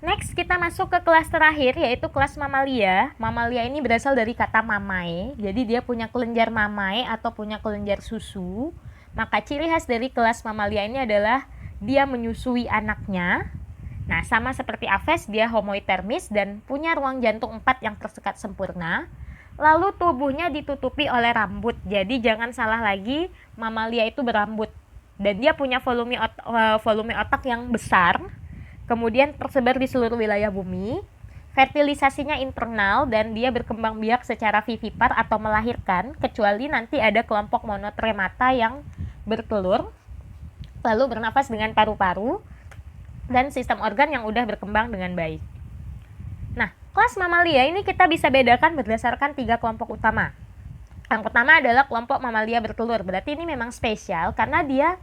Next, kita masuk ke kelas terakhir, yaitu kelas mamalia. Mamalia ini berasal dari kata mamae, jadi dia punya kelenjar mamae atau punya kelenjar susu. Maka ciri khas dari kelas mamalia ini adalah dia menyusui anaknya. Nah, sama seperti Aves, dia homoitermis dan punya ruang jantung 4 yang tersekat sempurna. Lalu tubuhnya ditutupi oleh rambut, jadi jangan salah lagi, mamalia itu berambut. Dan dia punya volume otak yang besar, kemudian tersebar di seluruh wilayah bumi. Fertilisasinya internal dan dia berkembang biak secara vivipar atau melahirkan, kecuali nanti ada kelompok monotremata yang bertelur, lalu bernafas dengan paru-paru, dan sistem organ yang udah berkembang dengan baik. Nah, kelas mamalia ini kita bisa bedakan berdasarkan 3 kelompok utama. Yang pertama adalah kelompok mamalia bertelur, berarti ini memang spesial karena dia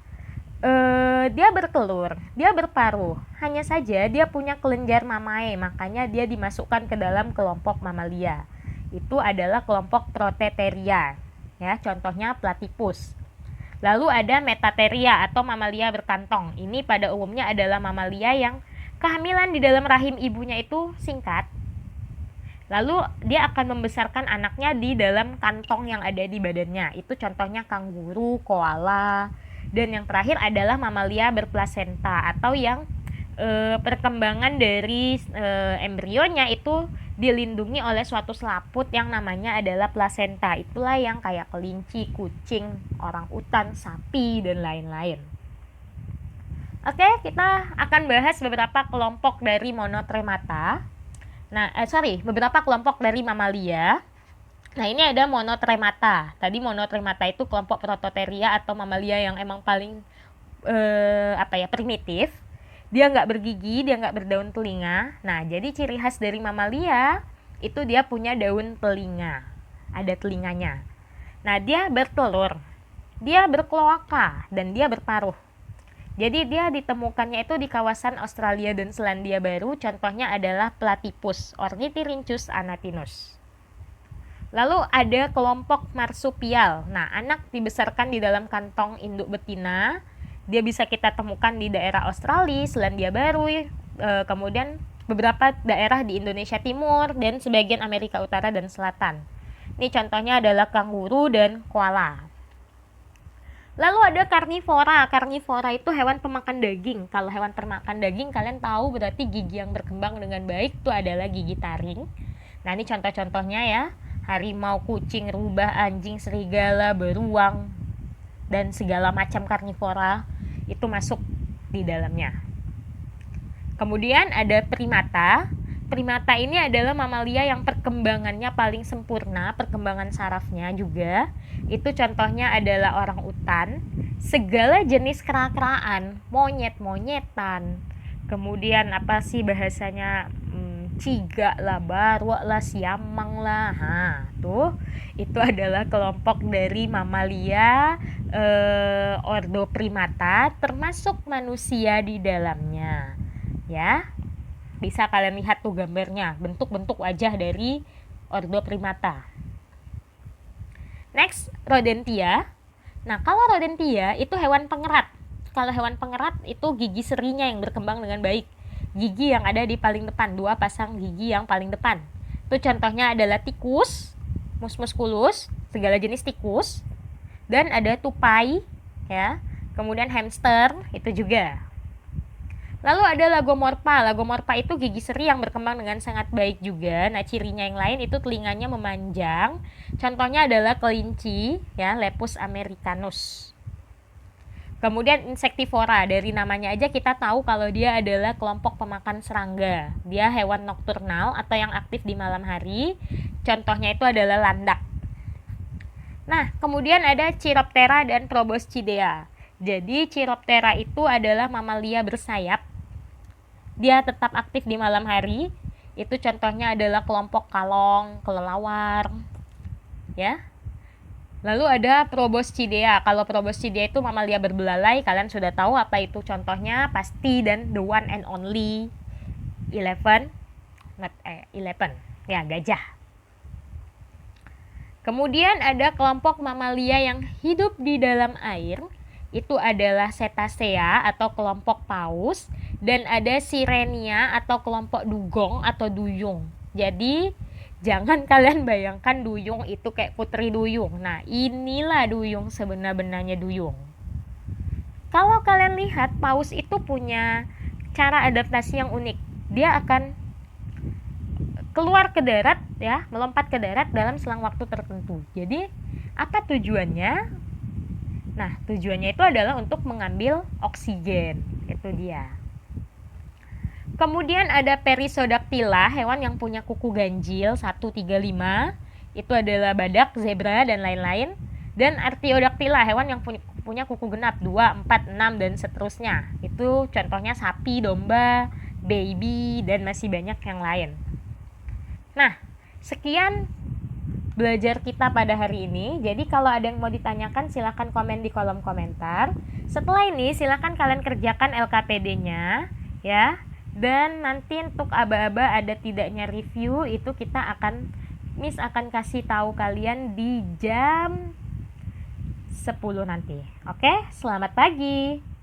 bertelur, dia berparuh. Hanya saja dia punya kelenjar mamae, makanya dia dimasukkan ke dalam kelompok mamalia. Itu adalah kelompok Proteteria, ya, contohnya Platypus. Lalu ada Metatheria atau mamalia berkantong. Ini pada umumnya adalah mamalia yang kehamilan di dalam rahim ibunya itu singkat. Lalu dia akan membesarkan anaknya di dalam kantong yang ada di badannya. Itu contohnya kanguru, koala. Dan yang terakhir adalah mamalia berplasenta atau yang perkembangan dari embrionya itu dilindungi oleh suatu selaput yang namanya adalah plasenta. Itulah yang kayak kelinci, kucing, orangutan, sapi, dan lain-lain. Oke, kita akan bahas beberapa kelompok dari monotremata. Beberapa kelompok dari mamalia. Nah, ini ada monotremata. Tadi monotremata itu kelompok Prototeria atau mamalia yang emang paling primitif. Dia nggak bergigi, dia nggak berdaun telinga. Nah, jadi ciri khas dari mamalia itu dia punya daun telinga. Ada telinganya. Nah, dia bertelur. Dia berkloaka dan dia berparuh. Jadi dia ditemukannya itu di kawasan Australia dan Selandia Baru. Contohnya adalah Platypus, Ornithorhynchus anatinus. Lalu ada kelompok marsupial. Nah, anak dibesarkan di dalam kantong induk betina. Dia bisa kita temukan di daerah Australia, Selandia Baru, kemudian beberapa daerah di Indonesia Timur, dan sebagian Amerika Utara dan Selatan. Ini contohnya adalah kanguru dan koala. Lalu ada karnivora. Karnivora itu hewan pemakan daging. Kalau hewan pemakan daging, kalian tahu berarti gigi yang berkembang dengan baik itu adalah gigi taring. Nah, ini contoh-contohnya ya. Harimau, kucing, rubah, anjing, serigala, beruang, dan segala macam karnivora itu masuk di dalamnya. Kemudian ada primata. Primata ini adalah mamalia yang perkembangannya paling sempurna, perkembangan sarafnya juga. Itu contohnya adalah orangutan, segala jenis kera-keraan, monyet-monyetan. Kemudian apa sih bahasanya? Ciga lah, barwa lah, siamang lah. Tuh, itu adalah kelompok dari mamalia ordo primata, termasuk manusia di dalamnya. Ya, bisa kalian lihat tuh gambarnya, bentuk-bentuk wajah dari ordo primata. Next, rodentia. Nah, kalau rodentia itu hewan pengerat. Kalau hewan pengerat itu gigi serinya yang berkembang dengan baik. Gigi yang ada di paling depan, 2 pasang gigi yang paling depan. Itu contohnya adalah tikus, mus musculus, segala jenis tikus, dan ada tupai, ya. Kemudian hamster, itu juga. Lalu ada lagomorpha. Lagomorpha itu gigi seri yang berkembang dengan sangat baik juga. Nah, cirinya yang lain itu telinganya memanjang. Contohnya adalah kelinci, ya, Lepus americanus. Kemudian insektivora, dari namanya aja kita tahu kalau dia adalah kelompok pemakan serangga. Dia hewan nokturnal atau yang aktif di malam hari. Contohnya itu adalah landak. Nah, kemudian ada Chiroptera dan Proboscidea. Jadi Chiroptera itu adalah mamalia bersayap. Dia tetap aktif di malam hari. Itu contohnya adalah kelompok kalong, kelelawar, ya. Lalu ada Proboscidea. Kalau Proboscidea itu mamalia berbelalai, kalian sudah tahu apa itu contohnya, pasti, dan the one and only 11, ya, gajah. Kemudian ada kelompok mamalia yang hidup di dalam air. Itu adalah Cetacea atau kelompok paus. dan ada sirenia atau kelompok dugong atau duyung. Jadi jangan kalian bayangkan duyung itu kayak putri duyung. Nah, inilah duyung sebenar-benarnya duyung. Kalau kalian lihat, paus itu punya cara adaptasi yang unik. Dia akan keluar ke darat ya, melompat ke darat dalam selang waktu tertentu. Jadi, apa tujuannya? Nah, tujuannya itu adalah untuk mengambil oksigen. Itu dia. Kemudian ada Perissodactyla, hewan yang punya kuku ganjil 135. Itu adalah badak, zebra, dan lain-lain. Dan Artiodactyla, hewan yang punya kuku genap 2, 4, 6, dan seterusnya. Itu contohnya sapi, domba, baby, dan masih banyak yang lain. Nah, sekian belajar kita pada hari ini. Jadi kalau ada yang mau ditanyakan silahkan komen di kolom komentar. Setelah ini silahkan kalian kerjakan LKPD-nya ya. Dan nanti untuk aba-aba ada tidaknya review itu Miss akan kasih tahu kalian di jam 10 nanti. Oke, selamat pagi.